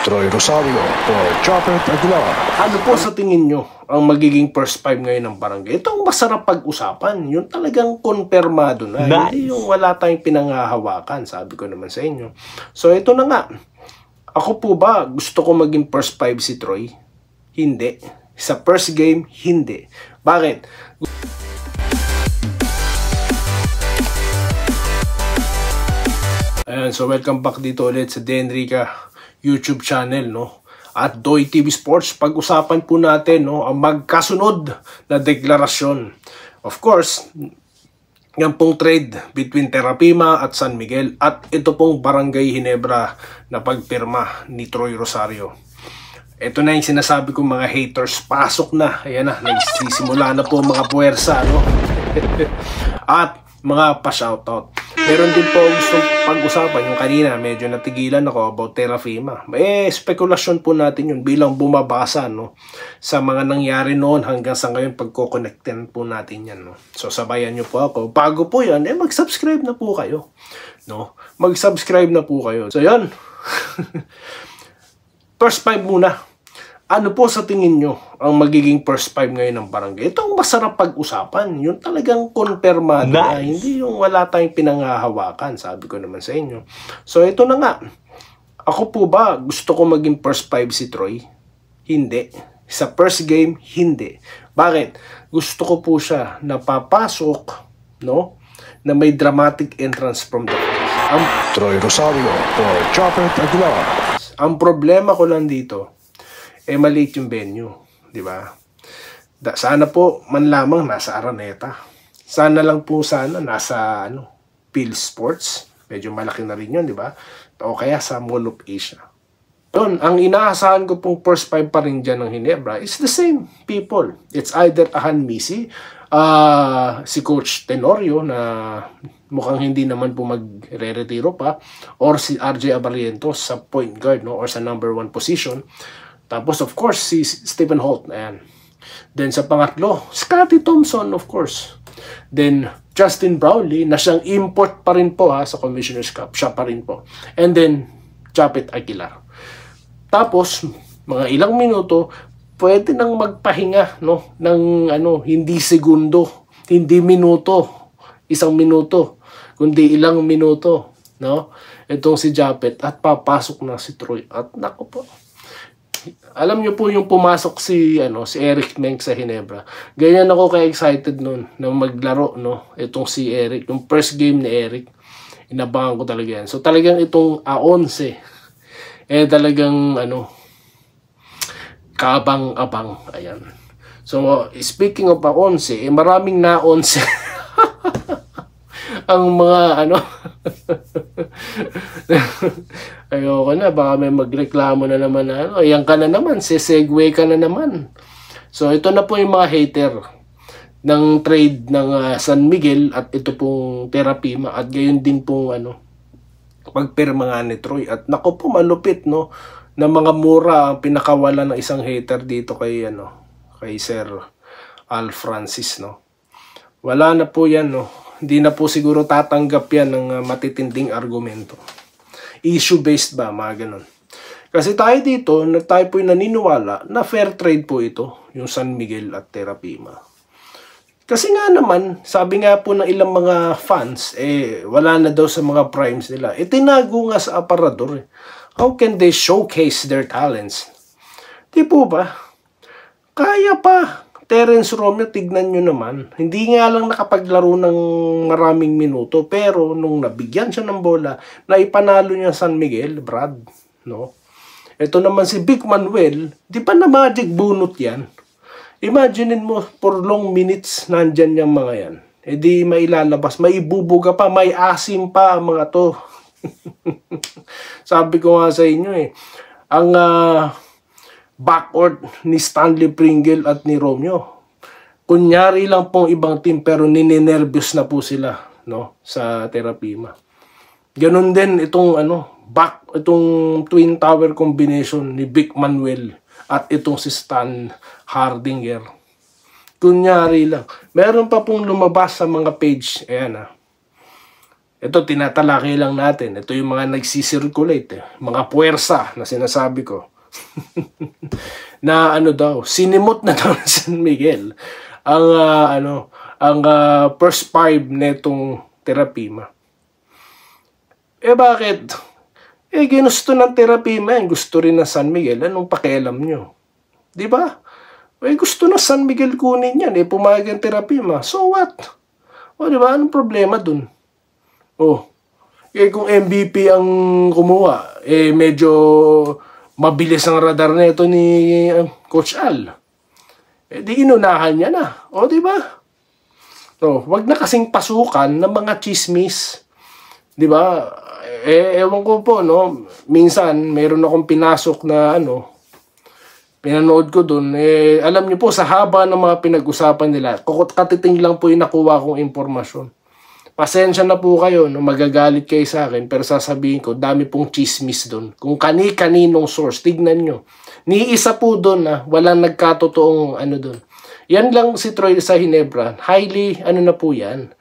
Troy Rosario for Chopper Aguilar. Ano po sa tingin nyo ang magiging first five ngayon ng barangay? Itong masarap pag-usapan. Yung talagang konpermado na. Nice. Hindi yung wala tayong pinangahawakan. Sabi ko naman sa inyo. So ito na nga. Ako po ba gusto ko maging first five si Troy? Hindi. Sa first game, hindi. Bakit? Ayan, so welcome back dito ulit sa Denrica YouTube channel, no? At Doy TV Sports, pag-usapan po natin, no, ang magkasunod na deklarasyon. Of course, yan pong trade between Terrapima at San Miguel at ito pong Barangay Ginebra na pagpirma ni Troy Rosario. Ito na yung sinasabi kong mga haters, pasok na. Ayan na, nagsisimula na po mga puwersa, no? At mga pa-shoutout. Meron din po gustong pag-usapan. Yung kanina, medyo natigilan ako about Terrapima. Spekulasyon po natin yun bilang bumabasa, no, sa mga nangyari noon hanggang sa ngayon pagko-connectin po natin yan, no. So, sabayan nyo po ako. Bago po yan, mag-subscribe na po kayo. No? Mag-subscribe na po kayo. So, yan. First five muna. Ano po sa tingin nyo ang magiging first five ngayon ng barangay? Itong masarap pag-usapan. Yung talagang konpermado na. Hindi yung wala tayong pinangahawakan. Sabi ko naman sa inyo. So, ito na nga. Ako po ba gusto ko maging first five si Troy? Hindi. Sa first game, hindi. Bakit? Gusto ko po siya na papasok, no, na may dramatic entrance from the face. Troy Rosario for Chopper Aguilar. Ang problema ko lang dito, maliit yung venue, di ba? Sana po man lamang nasa Araneta. Sana lang po sana nasa Phil Sports. Medyo malaki na rin yun, di ba? O kaya sa Mall of Asia. Yun, ang inaasahan ko pong first five pa rin dyan ng Ginebra is the same people. It's either Ahan Misi, si Coach Tenorio na mukhang hindi naman po magre-retiro pa, or si RJ Abarrientos sa point guard, no, or sa number 1 position. Tapos, of course, si Stephen Holt. Ayan. Then, sa pangatlo, Scottie Thompson, of course. Then, Justin Brownlee, na siyang import pa rin po sa Commissioner's Cup. Siya pa rin po. And then, Chopper Aguilar. Tapos, mga ilang minuto, pwede nang magpahinga, no, ng hindi segundo, hindi minuto, isang minuto, kundi ilang minuto, no? Itong si Japet at papasok na si Troy. At nako po. Alam niyo po yung pumasok si Eric Meng sa Ginebra. Ganyan ako ka-excited noon na maglaro, no, itong si Eric, yung first game ni Eric. Inabangan ko talaga yan. So talagang itong A11 talagang kabang-abang. Ayan. So speaking of A11, maraming na 11 ang mga ayoko na, baka may magreklamo na naman ayan ka na naman, sesegue ka na naman. So ito na po yung mga hater ng trade ng San Miguel at ito pong Terrapima at gayon din pong pagpirma nga ni Troy. At nako po, malupit, no, na mga mura ang pinakawala ng isang hater dito kay kay Sir Al Francis, no. Wala na po yan, no. Hindi na po siguro tatanggap yan ng matitinding argumento. Issue-based ba, mga ganun. Kasi tayo dito, tayo po yung naniniwala na fair trade po ito, yung San Miguel at Terrapima. Kasi nga naman, sabi nga po ng ilang mga fans, wala na daw sa mga primes nila. Tinago nga sa aparador. How can they showcase their talents? Di po ba? Kaya pa. Terence Romeo, tignan nyo naman. Hindi nga lang nakapaglaro ng maraming minuto. Pero nung nabigyan siya ng bola, naipanalo niya San Miguel, Brad. No? Ito naman si Vic Manuel, di pa na magic bunot yan? Imaginin mo, for long minutes, nandyan yung mga yan. Di mailalabas, may ibubuga pa, may asim pa mga to. Sabi ko nga sa inyo ang backcourt ni Stanley Pringle at ni Romeo, kunyari lang pong ibang team pero ninenervyos na po sila, no, sa Terrapima. Ganun din itong itong twin tower combination ni Vic Manuel at itong si Stan Hardinger. Kunyari lang. Meron pa pong lumabas sa mga page, ayan Ito, tinatalakay lang natin. Ito yung mga nagsisirculate, mga puwersa na sinasabi ko. Na ano daw, sinimot na daw ng San Miguel ang first 5 netong Terapima. Bakit? Ginusto ng Terapima yan, gusto rin ng San Miguel. Anong pakialam nyo? Di ba? Gusto ng San Miguel kunin yan, pumayag ang Terapima. So what? Di ba? Anong problema dun? Kung MVP ang kumuha, medyo mabilis ang radar na ito ni Coach Al. Di inunahan niya na. Di ba? Wag na kasing pasukan ng mga chismis. Di ba? Ewan ko po, no? Minsan, meron akong pinasok na pinanood ko dun. Alam niyo po, sa haba ng mga pinag-usapan nila, katiting lang po yung nakuha kong impormasyon. Pasensya na po kayo, no? Magagalit kayo sa akin, pero sasabihin ko, dami pong chismis dun. Kung kani-kaninong source, tignan nyo. Ni isa po dun, walang nagkatotoong dun. Yan lang si Troy sa Ginebra. Highly, na po yan.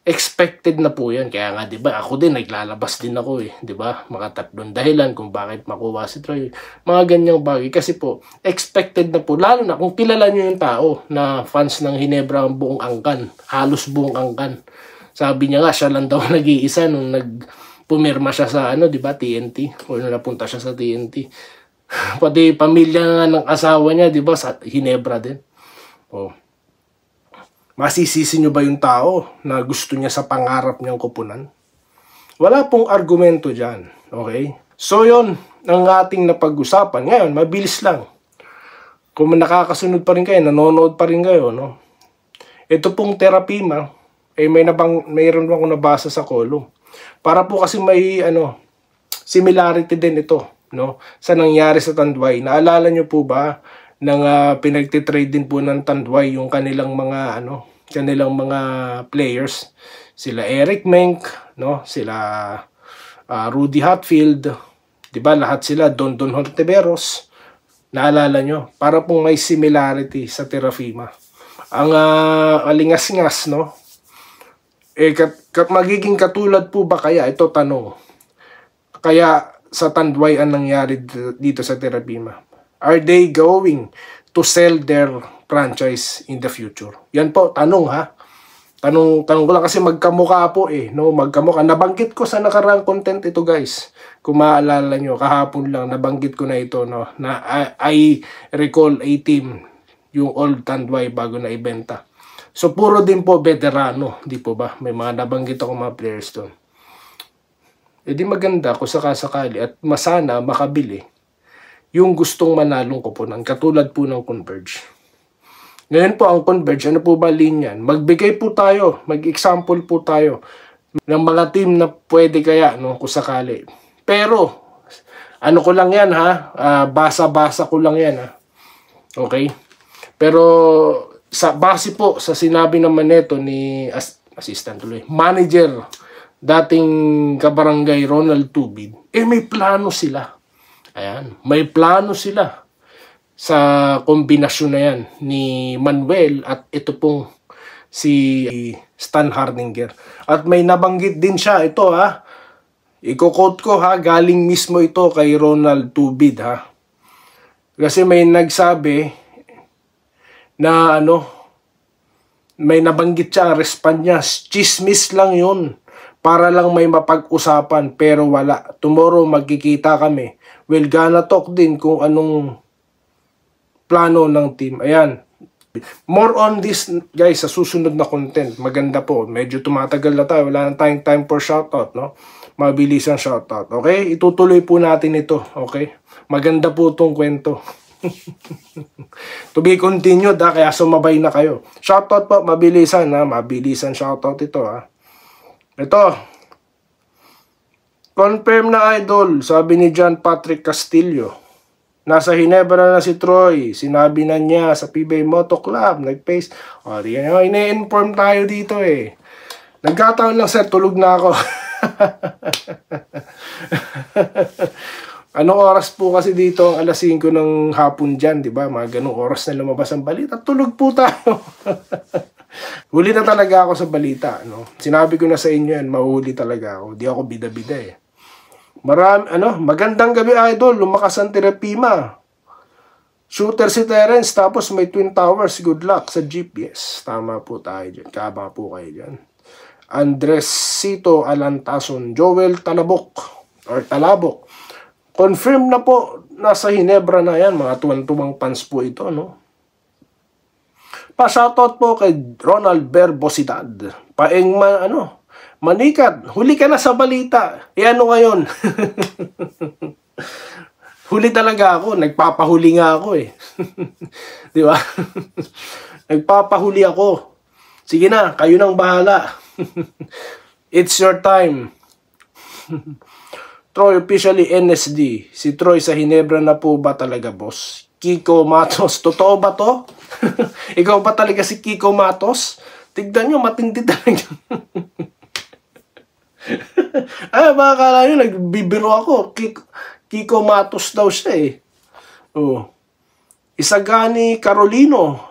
Expected na po yan. Kaya nga, di ba, ako din, naglalabas din ako di ba? Mga tatlong dahilan kung bakit makuha si Troy. Mga ganyang bagay. Kasi po, expected na po. Lalo na kung kilala nyo yung tao na fans ng Ginebra ang buong angkan. Halos buong angkan. Sabi niya nga, siya lang daw nag-iisa nung pumirma siya sa di ba, TNT. O nung napunta siya sa TNT. Pati pamilya nga ng asawa niya, di ba, sa Ginebra din. Masisisi nyo ba yung tao na gusto niya sa pangarap niyang kupunan? Wala pong argumento dyan. Okay? So yon ang ating napag-usapan. Ngayon, mabilis lang. Kung nakakasunod pa rin kayo, nanonood pa rin kayo, no? Ito pong Terapima, mayroon akong nabasa sa column. Para po kasi may similarity din ito, no, sa nangyari sa Tanduay. Naalala niyo po ba nang pinagtitrade din po ng Tanduay yung kanilang mga players, sila Eric Menk, no, sila Rudy Hatfield, 'di ba? Lahat sila Don Hontiveros. Naalala niyo? Para pong may similarity sa Terafima. Ang alingas-ngas, no? Magiging katulad po ba kaya? Ito tanong. Kaya sa Tanduay ang nangyari dito sa Terapima? Are they going to sell their franchise in the future? Yan po, tanong ha. Tanong ko lang kasi magkamukha po no? Magkamukha. Nabanggit ko sa nakarang content ito guys. Kung maalala nyo, kahapon lang nabanggit ko na ito, no? Na I recall a team, yung old Tanduay bago na ibenta. So, puro din po veterano, di po ba? May mga nabanggit ako mga players doon. Di maganda kung sakasakali at masana makabili yung gustong manalong kupunan. Katulad po ng Converge. Ngayon po ang Converge, ano po ba linyan? Magbigay po tayo, mag-example po tayo ng mga team na pwede kaya, no, kung sakali. Pero, ko lang yan ha, basa-basa ko lang yan ha. Okay? Pero, sa base po sa sinabi naman nito ni manager dating kabarangay Ronald Tubid, may plano sila. Ayan, may plano sila sa kombinasyon na yan ni Manuel at ito pong si Stan Hardinger. At may nabanggit din siya, ito ha, i-quote ko ha, galing mismo ito kay Ronald Tubid ha. Kasi may nagsabi na may nabanggit siya, ang response niya, chismis lang yun, para lang may mapag-usapan, pero wala. Tomorrow magkikita kami. We're gonna talk din kung anong plano ng team. Ayan. More on this, guys, sa susunod na content. Maganda po. Medyo tumatagal na tayo. Wala nang tayong time for shoutout, no? Mabilis ang shoutout. Okay? Itutuloy po natin ito. Okay? Maganda po itong kwento. To be continued kaya sumabay na kayo. Shoutout po, mabilisan mabilisan shoutout ito Ito, confirm na idol, sabi ni John Patrick Castillo. Nasa Ginebra na si Troy, sinabi na niya sa PBA Moto Club, nag-pace. Ine-inform tayo dito Nagkataon lang sir, tulog na ako. Anong oras po kasi dito? Alas 5 ng hapon dyan, di ba? Mga ganong oras na lumabas ang balita. Tulog po tayo. Huli na talaga ako sa balita, no? Sinabi ko na sa inyo yan, mahuhuli talaga ako. Di ako bida-bida eh. Magandang gabi, idol. Lumakas ang Terapima. Shooter si Terence, tapos may Twin Towers. Good luck sa jeep. Yes, tama po tayo dyan. Kaba po kayo dyan. Andresito Alantason, Joel Talabok. Confirm na po, nasa Hinebra na yan. Mga tuwan-tuwang fans po ito, no? Pa-shoutout po kay Ronald Berbosidad. Manikat, huli ka na sa balita. Ano ngayon? Huli talaga ako. Nagpapahuli nga ako eh. Di ba? Nagpapahuli ako. Sige na, kayo nang bahala. It's your time. Troy officially NSD. Si Troy sa Hinebra na po ba talaga, boss? Kiko Matos, totoo ba to? Ikaw ba talaga si Kiko Matos? Tignan nyo, matindi talaga. Baka kala nyo, nagbibiro ako. Kiko Matos daw siya eh. Isagani Carolino.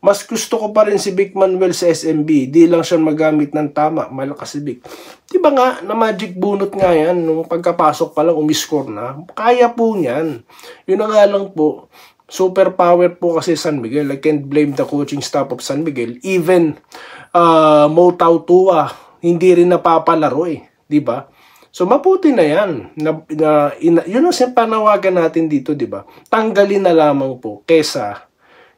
Mas gusto ko pa rin si Vic Manuel sa SMB. Di lang siya magamit ng tama. Malakas si Vic. Diba nga, na magic bunot nga yan. Nung pagkapasok pa lang, umiscore na. Kaya po niyan. Yun na nga lang po. Super power po kasi San Miguel. I can't blame the coaching staff of San Miguel. Even Mo Tautua, hindi rin napapalaro eh. Diba? So, maputi na yan. Yun ang panawagan natin dito, diba? Tanggalin na lamang po kesa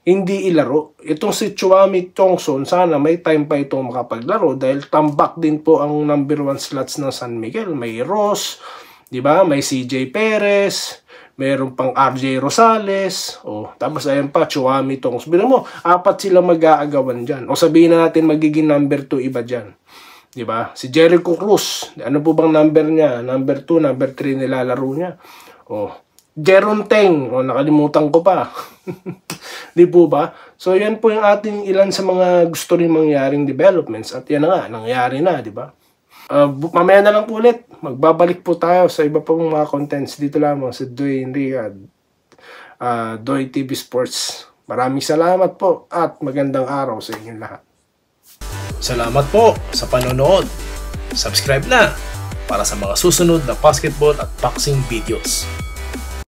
hindi ilaro. Itong si Chuami Chongson, sana may time pa itong makapaglaro dahil tambak din po ang number 1 slots ng San Miguel. May Ross, di ba? May CJ Perez, mayroon pang RJ Rosales, tapos ayan pa, Chuami Chongson. Bilang mo, 4 sila mag-aagawan dyan. O sabihin na natin magiging number 2 iba dyan. Di ba? Si Jericho Cruz, ano po bang number niya? Number 2, number 3 nilalaro niya. Jeron Teng, nakalimutan ko pa. Di po ba? So, yan po yung ating ilan sa mga gusto rin mangyaring developments. At yan na nga, nangyari na, di ba? Mamaya na lang po ulit. Magbabalik po tayo sa iba pong mga contents dito lamang sa Doy Riyad, Doy TV Sports. Maraming salamat po at magandang araw sa inyong lahat. Salamat po sa panonood. Subscribe na para sa mga susunod na basketball at boxing videos.